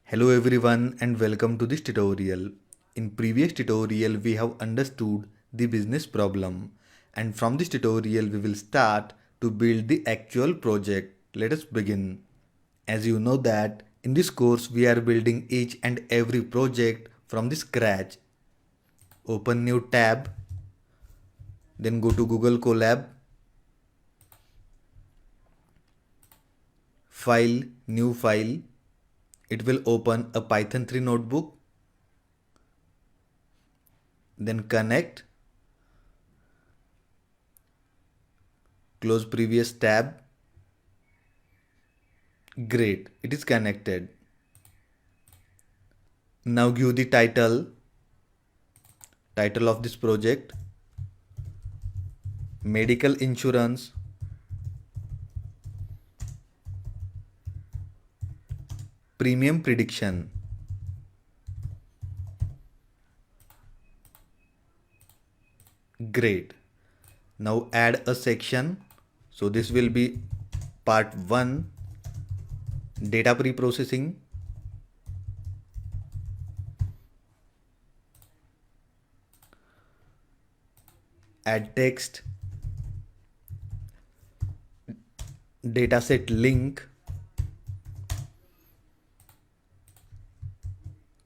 Hello everyone and welcome to this tutorial. In previous tutorial we have understood the business problem, and from this tutorial we will start to build the actual project. Let us begin. As you know that in this course we are building each and every project from the scratch. Open new tab, then go to Google Colab, file, new file. It will open a Python 3 notebook. Then connect, close previous tab. Great, it is connected. Now give the title of this project, medical insurance, premium prediction. Great. Now add a section. So this will be part 1, data pre-processing. Add text, dataset link,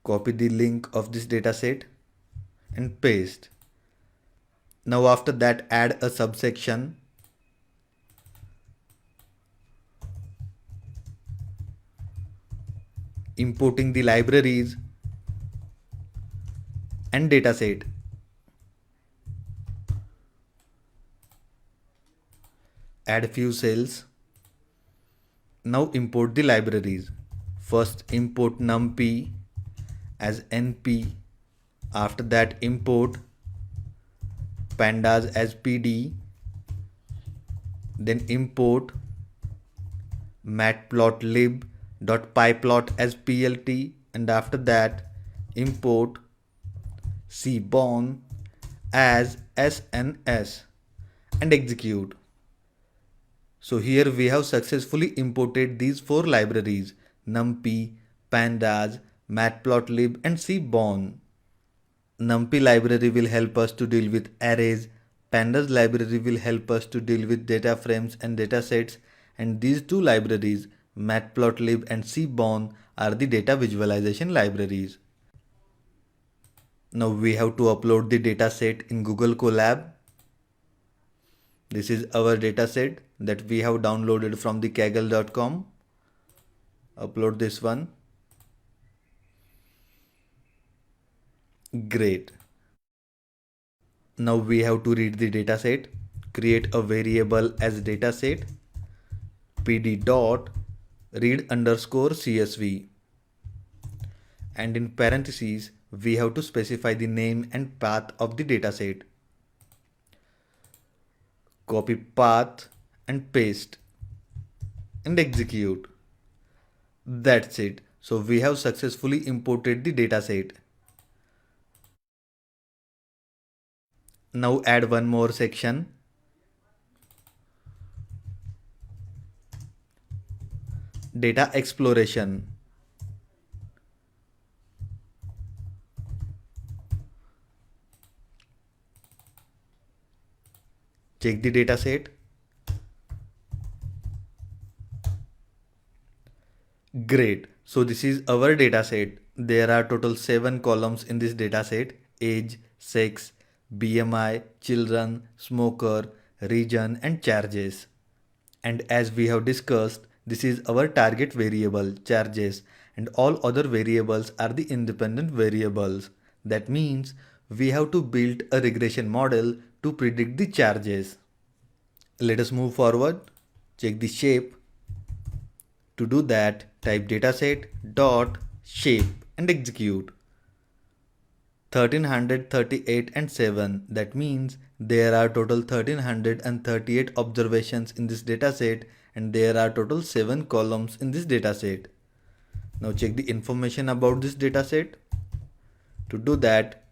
copy the link of this dataset and paste. Now after that add a subsection, importing the libraries and dataset. Add few cells. Now import the libraries. First import numpy as np. After that import pandas as pd. Then import matplotlib.pyplot as plt, and after that import cbon as sns and execute. So here we have successfully imported these 4 libraries: numpy, pandas, matplotlib and cbon. Numpy library will help us to deal with arrays, pandas library will help us to deal with data frames and data sets, and these 2 libraries, matplotlib and cbon, are the data visualization libraries. Now we have to upload the data set in Google Colab. This is our dataset that we have downloaded from the kaggle.com. Upload this one. Great. Now we have to read the dataset. Create a variable as dataset pd dot read underscore csv, and in parentheses we have to specify the name and path of the dataset. Copy path and paste and execute. That's it. So we have successfully imported the dataset. Now add one more section. Data exploration. Check the dataset. Great. So this is our dataset. There are total 7 columns in this dataset: age, sex, BMI, children, smoker, region and charges. And as we have discussed, this is our target variable, charges, and all other variables are the independent variables. That means we have to build a regression model to predict the charges. Let us move forward. Check the shape. To do that, type dataset dot shape and execute. 1338 and 7. That means there are total 1338 observations in this dataset, and there are total 7 columns in this dataset. Now check the information about this dataset. To do that,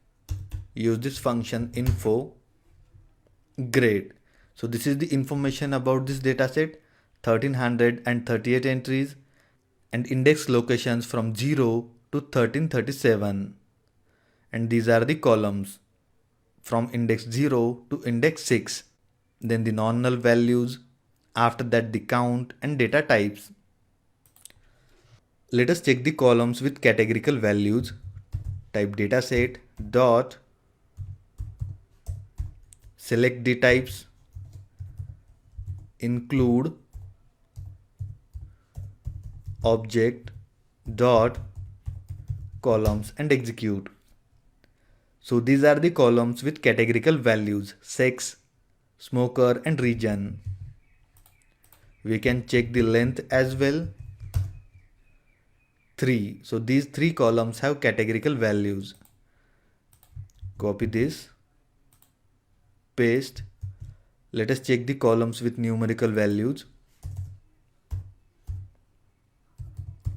use this function info. Great. So this is the information about this dataset: 1338 entries, and index locations from 0 to 1337. And these are the columns from index 0 to index 6. Then the non-null values, after that the count and data types. Let us check the columns with categorical values. Type dataset dot select the types, include object dot columns and execute. So these are the columns with categorical values: sex, smoker and region. We can check the length as well. 3. So these 3 columns have categorical values. Copy this, paste. Let us check the columns with numerical values.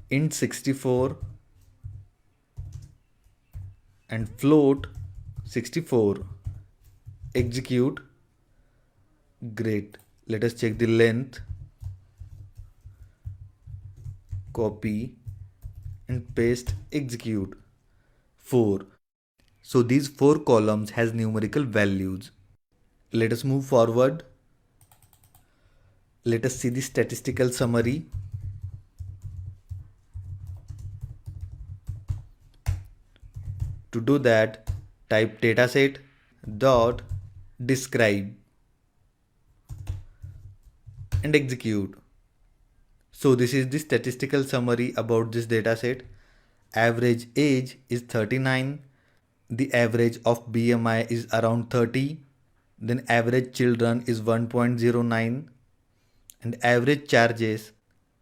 Int 64 and float 64. Execute. Great. Let us check the length. Copy and paste, execute. 4. So these 4 columns has numerical values. Let us move forward. Let us see the statistical summary. To do that, type dataset dot describe and execute. So this is the statistical summary about this dataset. Average age is 39. The average of BMI is around 30. Then average children is 1.09 and average charges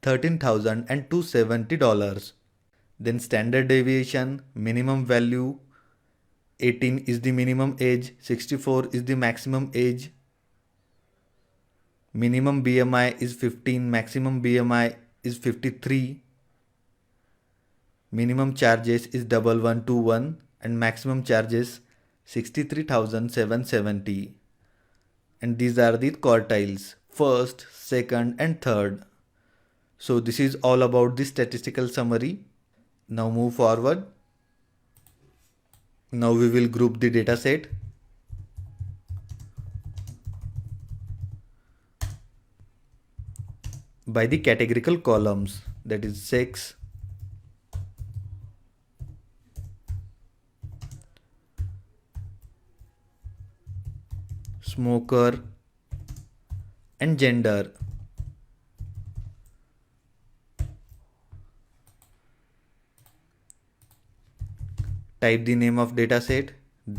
$13,270. Then standard deviation, minimum value 18 is the minimum age, 64 is the maximum age. Minimum BMI is 15, maximum BMI is 53. Minimum charges is 1121 and maximum charges 63,770. And these are the quartiles, first, second and third. So this is all about the statistical summary. Now move forward. Now we will group the dataset. By the categorical columns, that is sex, smoker and gender. Type the name of dataset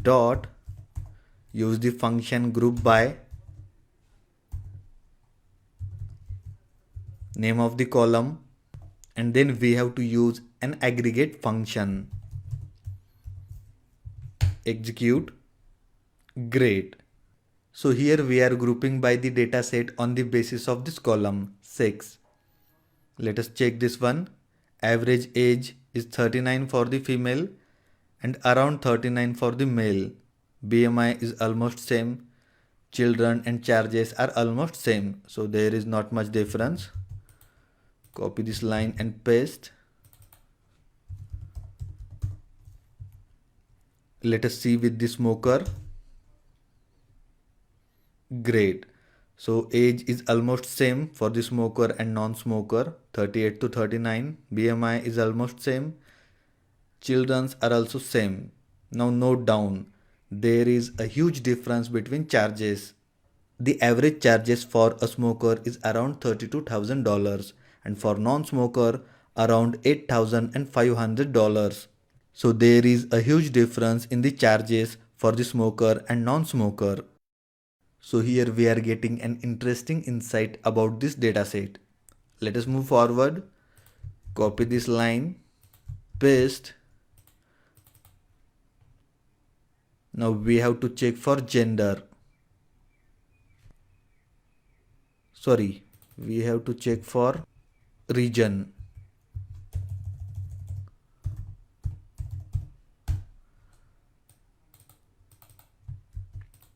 dot use the function group by, name of the column, and then we have to use an aggregate function. Execute. Great. So here we are grouping by the dataset on the basis of this column 6. Let us check this one. Average age is 39 for the female and around 39 for the male. BMI is almost same. Children and charges are almost same. So there is not much difference. Copy this line and paste. Let us see with the smoker. Great. So age is almost same for the smoker and non-smoker, 38 to 39. BMI is almost same. Children's are also same. Now note down, there is a huge difference between charges. The average charges for a smoker is around $32,000 and for non-smoker around $8,500. So there is a huge difference in the charges for the smoker and non-smoker. So here we are getting an interesting insight about this dataset. Let us move forward. Copy this line, paste. Now we have to check for gender. We have to check for region.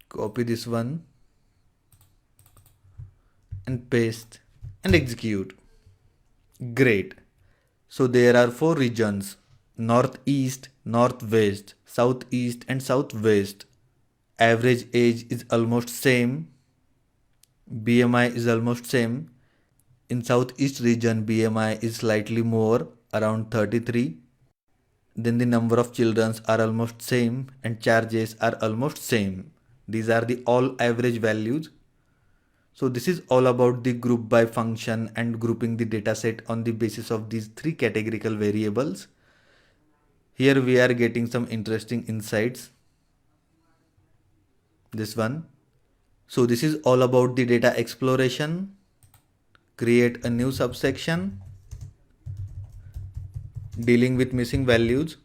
Copy this one and paste and execute. Great. So there are four regions: northeast, northwest, southeast and southwest. Average age is almost same. BMI is almost same. In southeast region, BMI is slightly more, around 33. Then the number of children are almost same and charges are almost same. These are the all average values. So this is all about the group by function and grouping the dataset on the basis of these three categorical variables. Here we are getting some interesting insights. This one. So this is all about the data exploration. Create a new subsection. Dealing with missing values.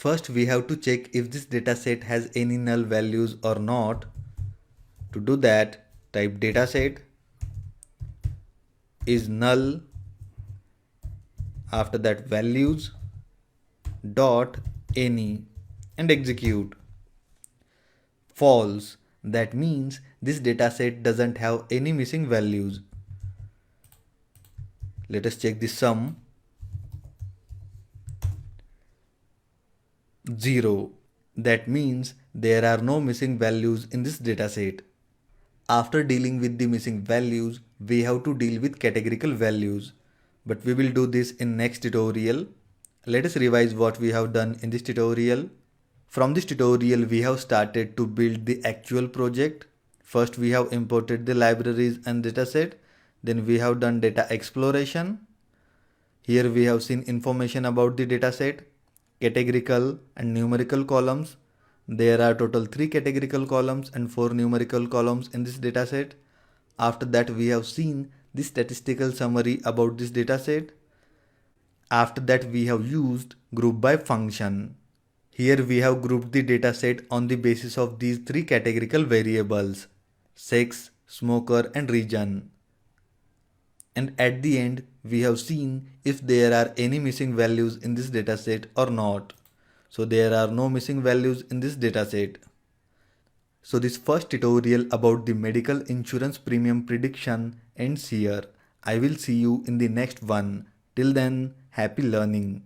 First we have to check if this dataset has any null values or not. To do that, type dataset is null, after that values dot any and execute. False, that means this dataset doesn't have any missing values. Let us check the sum. 0, that means there are no missing values in this dataset. After dealing with the missing values, we have to deal with categorical values, but we will do this in next tutorial. Let us revise what we have done in this tutorial. From this tutorial, we have started to build the actual project. First, we have imported the libraries and dataset. Then we have done data exploration. Here we have seen information about the dataset, categorical and numerical columns. There are total 3 categorical columns and 4 numerical columns in this dataset. After that, we have seen the statistical summary about this dataset. After that, we have used group by function. Here we have grouped the dataset on the basis of these 3 categorical variables: sex, smoker and region. And at the end, we have seen if there are any missing values in this dataset or not. So there are no missing values in this dataset. So this first tutorial about the medical insurance premium prediction ends here. I will see you in the next one. Till then, happy learning.